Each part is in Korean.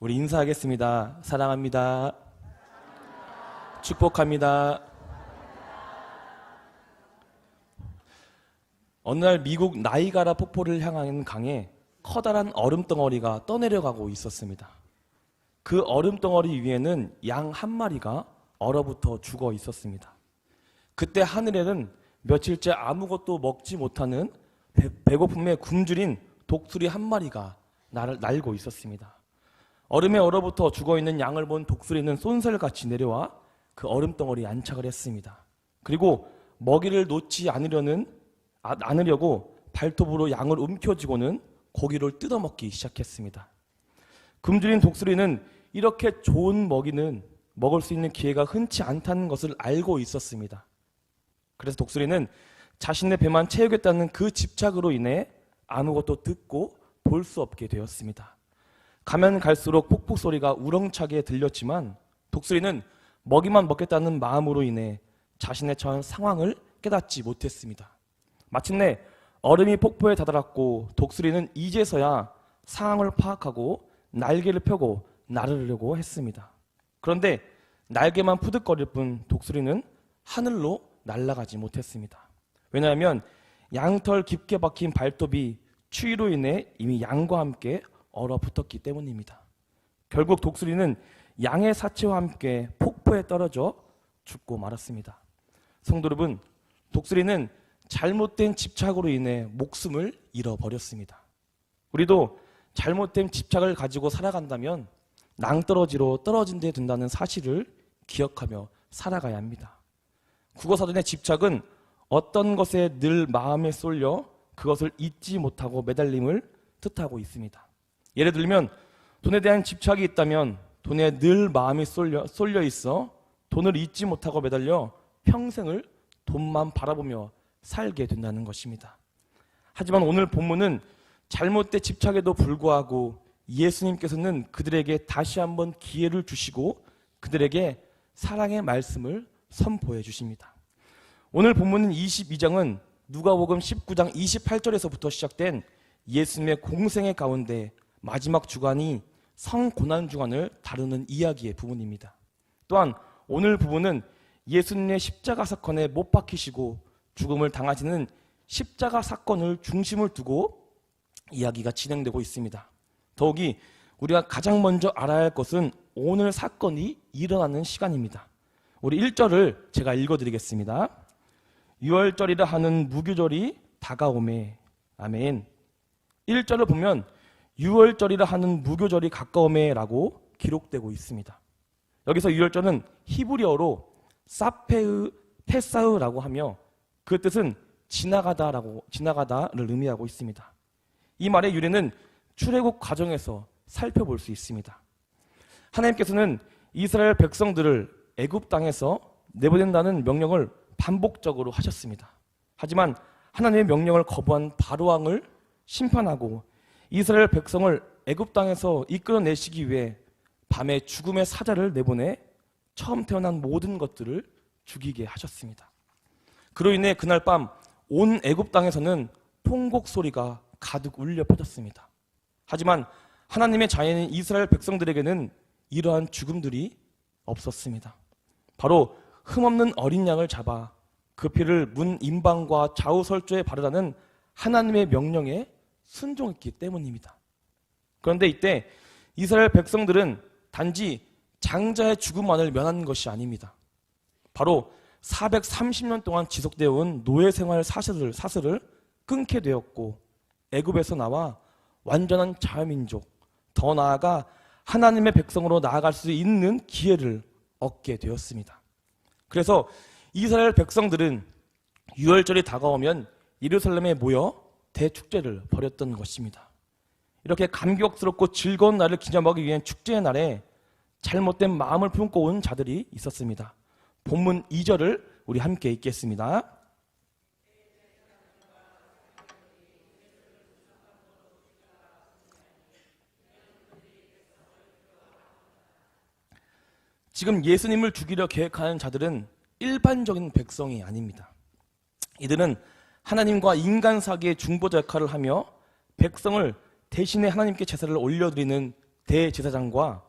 우리 인사하겠습니다. 사랑합니다. 축복합니다. 어느 날 미국 나이가라 폭포를 향하는 강에 커다란 얼음덩어리가 떠내려가고 있었습니다. 그 얼음덩어리 위에는 양 한 마리가 얼어붙어 죽어 있었습니다. 그때 하늘에는 며칠째 아무것도 먹지 못하는 배고픔에 굶주린 독수리 한 마리가 날고 있었습니다. 얼음에 얼어붙어 죽어있는 양을 본 독수리는 쏜살같이 내려와 그 얼음덩어리에 안착을 했습니다. 그리고 먹이를 놓지 않으려고 발톱으로 양을 움켜쥐고는 고기를 뜯어먹기 시작했습니다. 굶주린 독수리는 이렇게 좋은 먹이는 먹을 수 있는 기회가 흔치 않다는 것을 알고 있었습니다. 그래서 독수리는 자신의 배만 채우겠다는 그 집착으로 인해 아무것도 듣고 볼 수 없게 되었습니다. 가면 갈수록 폭풍 소리가 우렁차게 들렸지만 독수리는 먹이만 먹겠다는 마음으로 인해 자신의 처한 상황을 깨닫지 못했습니다. 마침내 얼음이 폭포에 다다랐고 독수리는 이제서야 상황을 파악하고 날개를 펴고 나르려고 했습니다. 그런데 날개만 푸득거릴 뿐 독수리는 하늘로 날아가지 못했습니다. 왜냐하면 양털 깊게 박힌 발톱이 추위로 인해 이미 양과 함께 얼어붙었기 때문입니다. 결국 독수리는 양의 사체와 함께 폭포에 떨어져 죽고 말았습니다. 성도 여러분, 독수리는 잘못된 집착으로 인해 목숨을 잃어버렸습니다. 우리도 잘못된 집착을 가지고 살아간다면 낭떠러지로 떨어진 데 든다는 사실을 기억하며 살아가야 합니다. 국어사전의 집착은 어떤 것에 늘 마음에 쏠려 그것을 잊지 못하고 매달림을 뜻하고 있습니다. 예를 들면 돈에 대한 집착이 있다면 돈에 늘 마음이 쏠려 있어 돈을 잊지 못하고 매달려 평생을 돈만 바라보며 살게 된다는 것입니다. 하지만 오늘 본문은 잘못된 집착에도 불구하고 예수님께서는 그들에게 다시 한번 기회를 주시고 그들에게 사랑의 말씀을 선포해 주십니다. 오늘 본문은 22장은 누가복음 19장 28절에서부터 시작된 예수님의 공생의 가운데 마지막 주간이 성고난주간을 다루는 이야기의 부분입니다. 또한 오늘 부분은 예수님의 십자가 사건에 못 박히시고 죽음을 당하시는 십자가 사건을 중심을 두고 이야기가 진행되고 있습니다. 더욱이 우리가 가장 먼저 알아야 할 것은 오늘 사건이 일어나는 시간입니다. 우리 1절을 제가 읽어드리겠습니다. 유월절이라 하는 무교절이 다가오매. 아멘. 1절을 보면 유월절이라 하는 무교절이 가까우매라고 기록되고 있습니다. 여기서 유월절은 히브리어로 사페으 페사으라고 하며 그 뜻은 지나가다를 의미하고 있습니다. 이 말의 유래는 출애굽 과정에서 살펴볼 수 있습니다. 하나님께서는 이스라엘 백성들을 애굽 땅에서 내보낸다는 명령을 반복적으로 하셨습니다. 하지만 하나님의 명령을 거부한 바로왕을 심판하고 이스라엘 백성을 애굽 땅에서 이끌어내시기 위해 밤에 죽음의 사자를 내보내 처음 태어난 모든 것들을 죽이게 하셨습니다. 그로 인해 그날 밤 온 애굽 땅에서는 통곡 소리가 가득 울려 퍼졌습니다. 하지만 하나님의 자녀인 이스라엘 백성들에게는 이러한 죽음들이 없었습니다. 바로 흠없는 어린 양을 잡아 그 피를 문 임방과 좌우설조에 바르라는 하나님의 명령에 순종했기 때문입니다. 그런데 이때 이스라엘 백성들은 단지 장자의 죽음만을 면한 것이 아닙니다. 바로 430년 동안 지속되어 온 노예 생활 사슬을 끊게 되었고 애굽에서 나와 완전한 자유민족, 더 나아가 하나님의 백성으로 나아갈 수 있는 기회를 얻게 되었습니다. 그래서 이스라엘 백성들은 유월절이 다가오면 예루살렘에 모여 대축제를 벌였던 것입니다. 이렇게 감격스럽고 즐거운 날을 기념하기 위한 축제의 날에 잘못된 마음을 품고 온 자들이 있었습니다. 본문 2절을 우리 함께 읽겠습니다. 지금 예수님을 죽이려 계획하는 자들은 일반적인 백성이 아닙니다. 이들은 하나님과 인간 사이의 중보자 역할을 하며 백성을 대신에 하나님께 제사를 올려드리는 대제사장과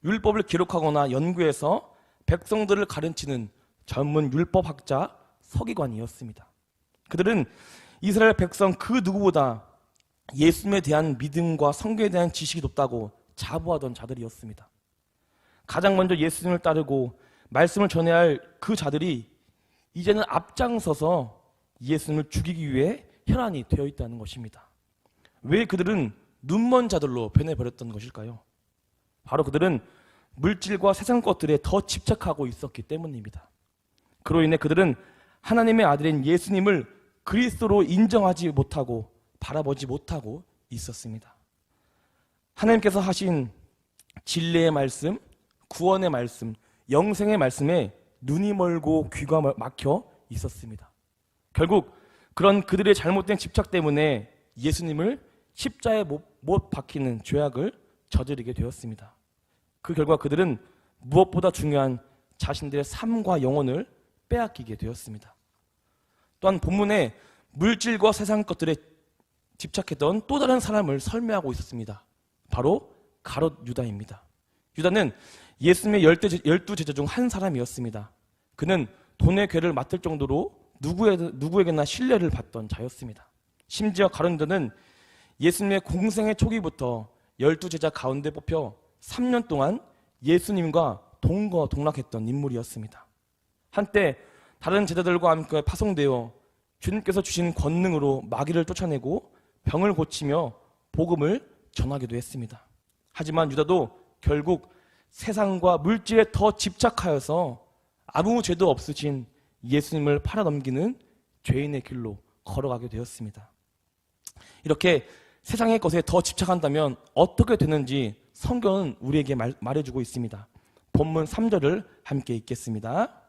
율법을 기록하거나 연구해서 백성들을 가르치는 전문 율법학자 서기관이었습니다. 그들은 이스라엘 백성 그 누구보다 예수님에 대한 믿음과 성경에 대한 지식이 높다고 자부하던 자들이었습니다. 가장 먼저 예수님을 따르고 말씀을 전해야 할 그 자들이 이제는 앞장서서 예수님을 죽이기 위해 혈안이 되어 있다는 것입니다. 왜 그들은 눈먼 자들로 변해버렸던 것일까요? 바로 그들은 물질과 세상 것들에 더 집착하고 있었기 때문입니다. 그로 인해 그들은 하나님의 아들인 예수님을 그리스도로 인정하지 못하고 바라보지 못하고 있었습니다. 하나님께서 하신 진리의 말씀, 구원의 말씀, 영생의 말씀에 눈이 멀고 귀가 막혀 있었습니다. 결국 그런 그들의 잘못된 집착 때문에 예수님을 십자에 못 박히는 죄악을 저지르게 되었습니다. 그 결과 그들은 무엇보다 중요한 자신들의 삶과 영혼을 빼앗기게 되었습니다. 또한 본문에 물질과 세상 것들에 집착했던 또 다른 사람을 설명하고 있었습니다. 바로 가롯 유다입니다. 유다는 예수님의 12제자 중 한 사람이었습니다. 그는 돈의 괴를 맡을 정도로 누구에게나 신뢰를 받던 자였습니다. 심지어 가롯 유다는 예수님의 공생의 초기부터 12제자 가운데 뽑혀 3년 동안 예수님과 동거동락했던 인물이었습니다. 한때 다른 제자들과 함께 파송되어 주님께서 주신 권능으로 마귀를 쫓아내고 병을 고치며 복음을 전하기도 했습니다. 하지만 유다도 결국 세상과 물질에 더 집착하여서 아무 죄도 없으신 예수님을 팔아넘기는 죄인의 길로 걸어가게 되었습니다. 이렇게 세상의 것에 더 집착한다면 어떻게 되는지 성경은 우리에게 말해주고 있습니다. 본문 3절을 함께 읽겠습니다.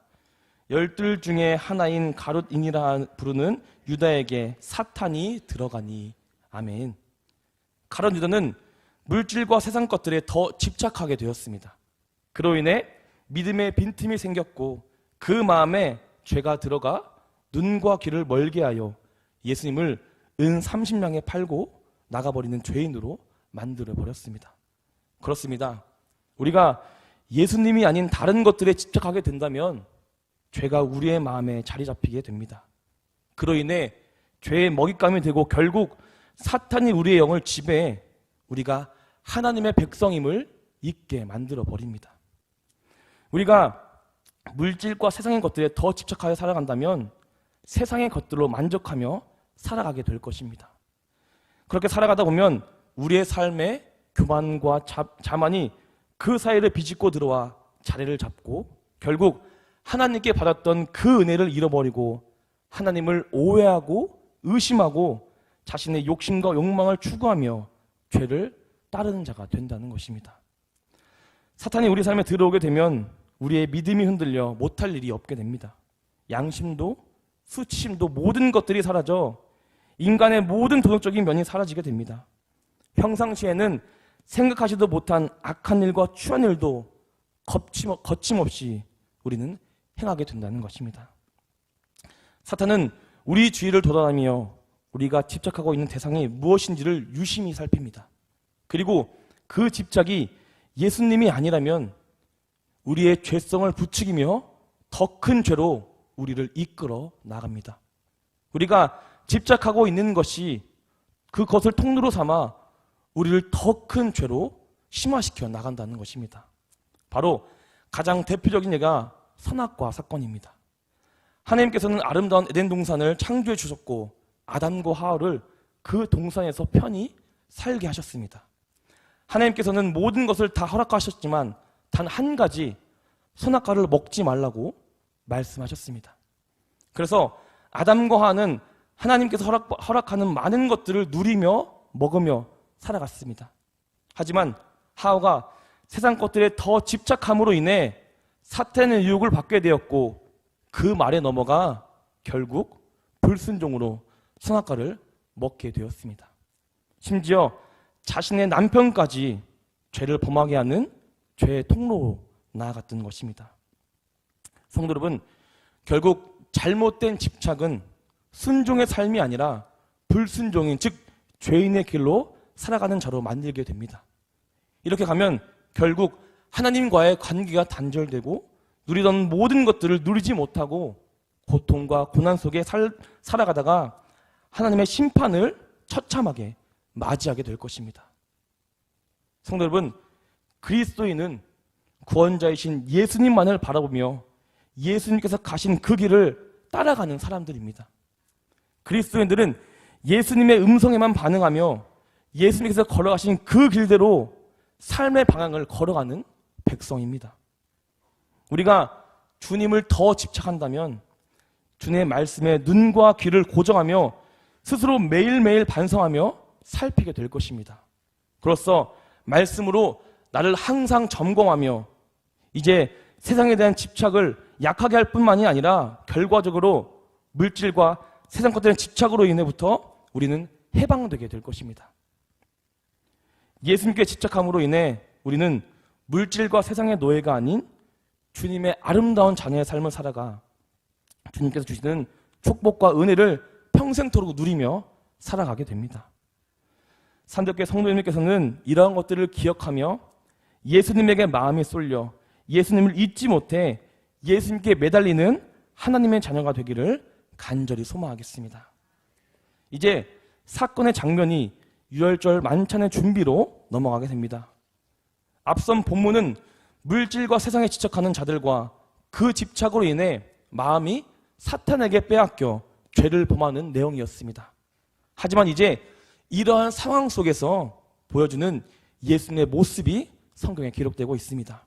12 중에 하나인 가롯인이라 부르는 유다에게 사탄이 들어가니. 아멘. 가롯 유다는 물질과 세상 것들에 더 집착하게 되었습니다. 그로 인해 믿음의 빈틈이 생겼고 그 마음에 죄가 들어가 눈과 귀를 멀게 하여 예수님을 은 30냥에 팔고 나가버리는 죄인으로 만들어버렸습니다. 그렇습니다. 우리가 예수님이 아닌 다른 것들에 집착하게 된다면 죄가 우리의 마음에 자리 잡히게 됩니다. 그로 인해 죄의 먹잇감이 되고 결국 사탄이 우리의 영을 지배해 우리가 하나님의 백성임을 잊게 만들어버립니다. 우리가 물질과 세상의 것들에 더 집착하여 살아간다면 세상의 것들로 만족하며 살아가게 될 것입니다. 그렇게 살아가다 보면 우리의 삶에 교만과 자만이 그 사이를 비집고 들어와 자리를 잡고 결국 하나님께 받았던 그 은혜를 잃어버리고 하나님을 오해하고 의심하고 자신의 욕심과 욕망을 추구하며 죄를 따르는 자가 된다는 것입니다. 사탄이 우리 삶에 들어오게 되면 우리의 믿음이 흔들려 못할 일이 없게 됩니다. 양심도 수치심도 모든 것들이 사라져 인간의 모든 도덕적인 면이 사라지게 됩니다. 평상시에는 생각하지도 못한 악한 일과 추한 일도 거침없이 우리는 행하게 된다는 것입니다. 사탄은 우리 주위를 돌아다니며 우리가 집착하고 있는 대상이 무엇인지를 유심히 살핍니다. 그리고 그 집착이 예수님이 아니라면 우리의 죄성을 부추기며 더 큰 죄로 우리를 이끌어 나갑니다. 우리가 집착하고 있는 것이 그것을 통로로 삼아 우리를 더 큰 죄로 심화시켜 나간다는 것입니다. 바로 가장 대표적인 예가 선악과 사건입니다. 하나님께서는 아름다운 에덴 동산을 창조해 주셨고 아담과 하와를 그 동산에서 편히 살게 하셨습니다. 하나님께서는 모든 것을 다 허락하셨지만 단 한 가지 선악과를 먹지 말라고 말씀하셨습니다. 그래서 아담과 하와는 하나님께서 허락하는 많은 것들을 누리며 먹으며 살아갔습니다. 하지만 하와가 세상 것들에 더 집착함으로 인해 사탄의 유혹을 받게 되었고 그 말에 넘어가 결국 불순종으로 선악과를 먹게 되었습니다. 심지어 자신의 남편까지 죄를 범하게 하는 죄의 통로로 나아갔던 것입니다. 성도 여러분, 결국 잘못된 집착은 순종의 삶이 아니라 불순종인 즉 죄인의 길로 살아가는 자로 만들게 됩니다. 이렇게 가면 결국 하나님과의 관계가 단절되고 누리던 모든 것들을 누리지 못하고 고통과 고난 속에 살아가다가 하나님의 심판을 처참하게 맞이하게 될 것입니다. 성도 여러분, 그리스도인은 구원자이신 예수님만을 바라보며 예수님께서 가신 그 길을 따라가는 사람들입니다. 그리스도인들은 예수님의 음성에만 반응하며 예수님께서 걸어가신 그 길대로 삶의 방향을 걸어가는 백성입니다. 우리가 주님을 더 집착한다면 주님의 말씀에 눈과 귀를 고정하며 스스로 매일매일 반성하며 살피게 될 것입니다. 그로써 말씀으로 나를 항상 점검하며 이제 세상에 대한 집착을 약하게 할 뿐만이 아니라 결과적으로 물질과 세상 것들의 집착으로 인해부터 우리는 해방되게 될 것입니다. 예수님께 집착함으로 인해 우리는 물질과 세상의 노예가 아닌 주님의 아름다운 자녀의 삶을 살아가 주님께서 주시는 축복과 은혜를 평생토록 누리며 살아가게 됩니다. 산적교회 성도님께서는 이러한 것들을 기억하며 예수님에게 마음이 쏠려 예수님을 잊지 못해 예수님께 매달리는 하나님의 자녀가 되기를 간절히 소망하겠습니다. 이제 사건의 장면이 유월절 만찬의 준비로 넘어가게 됩니다. 앞선 본문은 물질과 세상에 집착하는 자들과 그 집착으로 인해 마음이 사탄에게 빼앗겨 죄를 범하는 내용이었습니다. 하지만 이제 이러한 상황 속에서 보여주는 예수님의 모습이 성경에 기록되고 있습니다.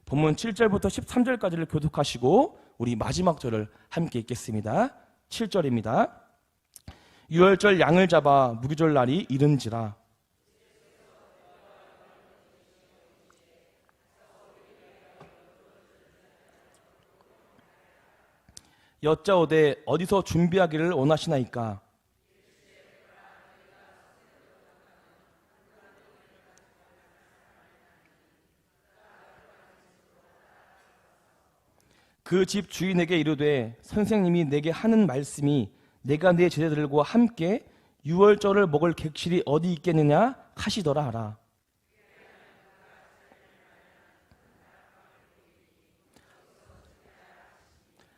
본문 7절부터 13절까지를 교독하시고 우리 마지막 절을 함께 읽겠습니다. 7절입니다. 유월절 양을 잡아 무교절 날이 이른지라. 여짜오되 어디서 준비하기를 원하시나이까? 그 집 주인에게 이르되 선생님이 내게 하는 말씀이 내가 내 제자들과 함께 유월절을 먹을 객실이 어디 있겠느냐 하시더라 하라.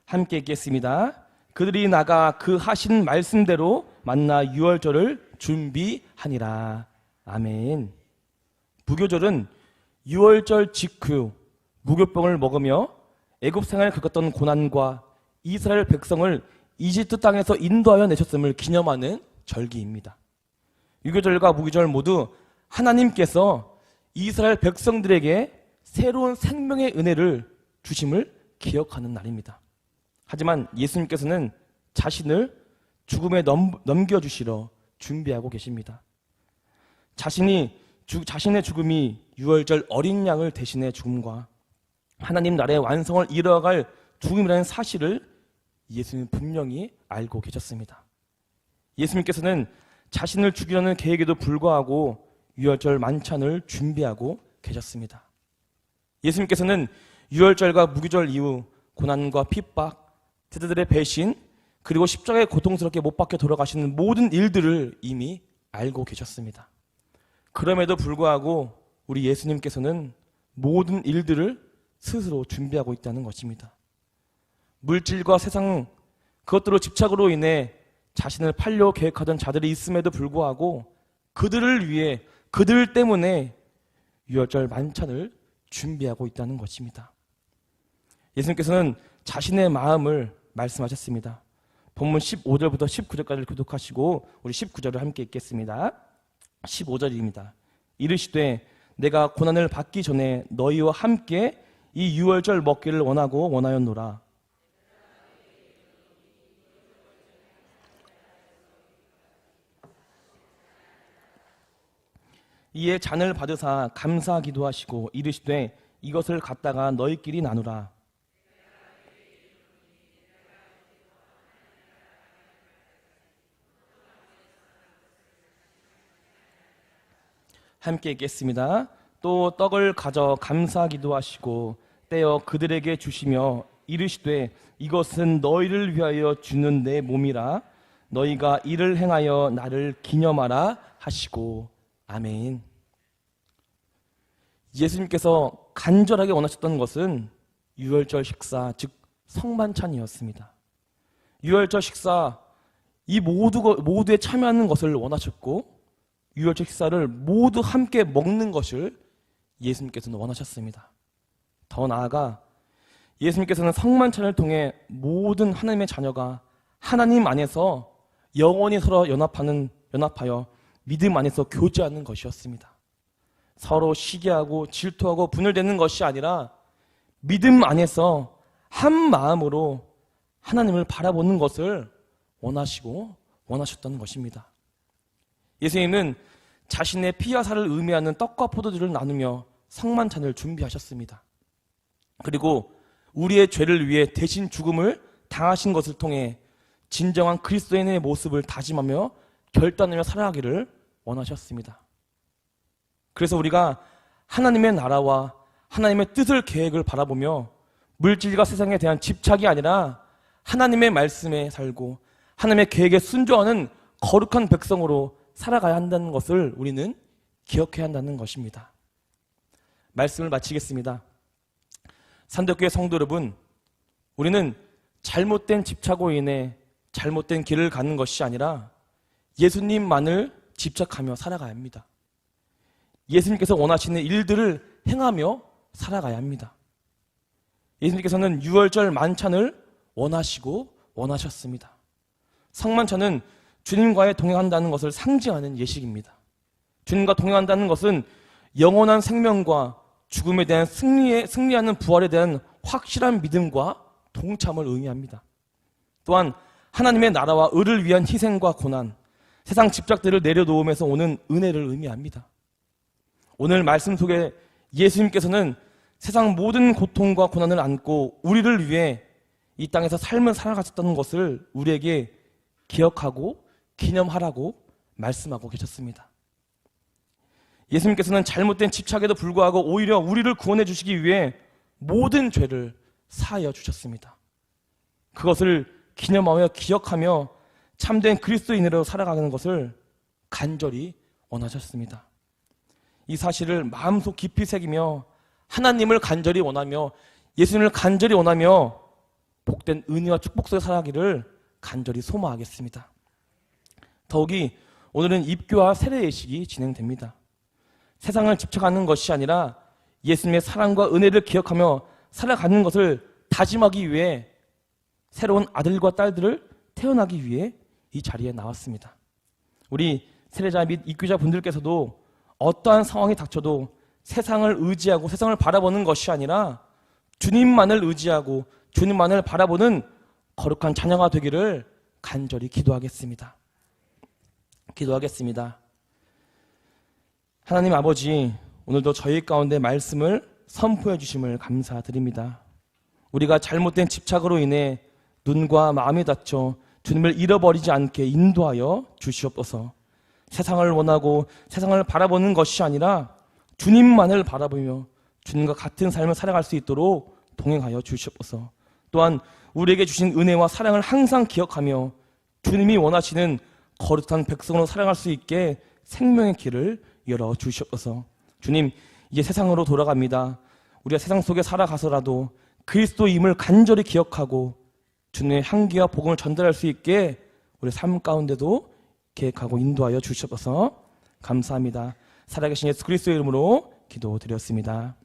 함께 읽겠습니다. 그들이 나가 그 하신 말씀대로 만나 유월절을 준비하니라. 아멘. 무교절은 유월절 직후 무교병을 먹으며 애굽 생활을 겪었던 고난과 이스라엘 백성을 이집트 땅에서 인도하여 내셨음을 기념하는 절기입니다. 유교절과 무교절 모두 하나님께서 이스라엘 백성들에게 새로운 생명의 은혜를 주심을 기억하는 날입니다. 하지만 예수님께서는 자신을 죽음에 넘겨주시러 준비하고 계십니다. 자신의 죽음이 유월절 어린 양을 대신해 죽음과 하나님 나라의 완성을 이뤄갈 죽음이라는 사실을 예수님은 분명히 알고 계셨습니다. 예수님께서는 자신을 죽이려는 계획에도 불구하고 유월절 만찬을 준비하고 계셨습니다. 예수님께서는 유월절과 무교절 이후 고난과 핍박, 제자들의 배신, 그리고 십자가에 고통스럽게 못 박혀 돌아가시는 모든 일들을 이미 알고 계셨습니다. 그럼에도 불구하고 우리 예수님께서는 모든 일들을 스스로 준비하고 있다는 것입니다. 물질과 세상 그것들로 집착으로 인해 자신을 팔려 계획하던 자들이 있음에도 불구하고 그들을 위해 그들 때문에 유월절 만찬을 준비하고 있다는 것입니다. 예수님께서는 자신의 마음을 말씀하셨습니다. 본문 15절부터 19절까지를 교독하시고 우리 19절을 함께 읽겠습니다. 15절입니다. 이르시되 내가 고난을 받기 전에 너희와 함께 이 유월절 먹기를 원하였노라. 이에 잔을 받으사 감사 기도하시고 이르시되 이것을 갖다가 너희끼리 나누라. 함께 읽겠습니다. 또 떡을 가져 감사 기도하시고 떼어 그들에게 주시며 이르시되 이것은 너희를 위하여 주는 내 몸이라. 너희가 이를 행하여 나를 기념하라 하시고. 아멘. 예수님께서 간절하게 원하셨던 것은 유월절 식사, 즉 성만찬이었습니다. 유월절 식사, 이 모두에 참여하는 것을 원하셨고 유월절 식사를 모두 함께 먹는 것을 예수님께서는 원하셨습니다. 더 나아가 예수님께서는 성만찬을 통해 모든 하나님의 자녀가 하나님 안에서 영원히 서로 연합하여 믿음 안에서 교제하는 것이었습니다. 서로 시기하고 질투하고 분열되는 것이 아니라 믿음 안에서 한 마음으로 하나님을 바라보는 것을 원하셨던 것입니다. 예수님은 자신의 피와 살을 의미하는 떡과 포도주를 나누며 성만찬을 준비하셨습니다. 그리고 우리의 죄를 위해 대신 죽음을 당하신 것을 통해 진정한 그리스도인의 모습을 다짐하며 결단하며 살아가기를 원하셨습니다. 그래서 우리가 하나님의 나라와 하나님의 뜻을 계획을 바라보며 물질과 세상에 대한 집착이 아니라 하나님의 말씀에 살고 하나님의 계획에 순종하는 거룩한 백성으로 살아가야 한다는 것을 우리는 기억해야 한다는 것입니다. 말씀을 마치겠습니다. 산덕교회 성도 여러분, 우리는 잘못된 집착으로 인해 잘못된 길을 가는 것이 아니라 예수님만을 집착하며 살아가야 합니다. 예수님께서 원하시는 일들을 행하며 살아가야 합니다. 예수님께서는 유월절 만찬을 원하셨습니다. 성만찬은 주님과의 동행한다는 것을 상징하는 예식입니다. 주님과 동행한다는 것은 영원한 생명과 죽음에 대한 승리하는 부활에 대한 확실한 믿음과 동참을 의미합니다. 또한 하나님의 나라와 의를 위한 희생과 고난, 세상 집착들을 내려놓으면서 오는 은혜를 의미합니다. 오늘 말씀 속에 예수님께서는 세상 모든 고통과 고난을 안고 우리를 위해 이 땅에서 삶을 살아가셨다는 것을 우리에게 기억하고 기념하라고 말씀하고 계셨습니다. 예수님께서는 잘못된 집착에도 불구하고 오히려 우리를 구원해 주시기 위해 모든 죄를 사하여 주셨습니다. 그것을 기념하며 기억하며 참된 그리스도인으로 살아가는 것을 간절히 원하셨습니다. 이 사실을 마음속 깊이 새기며 하나님을 간절히 원하며 예수님을 간절히 원하며 복된 은혜와 축복 속에 살아가기를 간절히 소망하겠습니다. 더욱이 오늘은 입교와 세례 예식이 진행됩니다. 세상을 집착하는 것이 아니라 예수님의 사랑과 은혜를 기억하며 살아가는 것을 다짐하기 위해 새로운 아들과 딸들을 태어나기 위해 이 자리에 나왔습니다. 우리 세례자 및 입교자 분들께서도 어떠한 상황이 닥쳐도 세상을 의지하고 세상을 바라보는 것이 아니라 주님만을 의지하고 주님만을 바라보는 거룩한 자녀가 되기를 간절히 기도하겠습니다. 하나님 아버지, 오늘도 저희 가운데 말씀을 선포해 주심을 감사드립니다. 우리가 잘못된 집착으로 인해 눈과 마음이 닫혀 주님을 잃어버리지 않게 인도하여 주시옵소서. 세상을 원하고 세상을 바라보는 것이 아니라 주님만을 바라보며 주님과 같은 삶을 살아갈 수 있도록 동행하여 주시옵소서. 또한 우리에게 주신 은혜와 사랑을 항상 기억하며 주님이 원하시는 거룩한 백성으로 살아갈 수 있게 생명의 길을 열어 주시옵소서. 주님, 이제 세상으로 돌아갑니다. 우리가 세상 속에 살아가서라도 그리스도임을 간절히 기억하고 주님의 향기와 복음을 전달할 수 있게 우리 삶 가운데도 계획하고 인도하여 주시옵소서. 감사합니다. 살아계신 예수 그리스도의 이름으로 기도드렸습니다.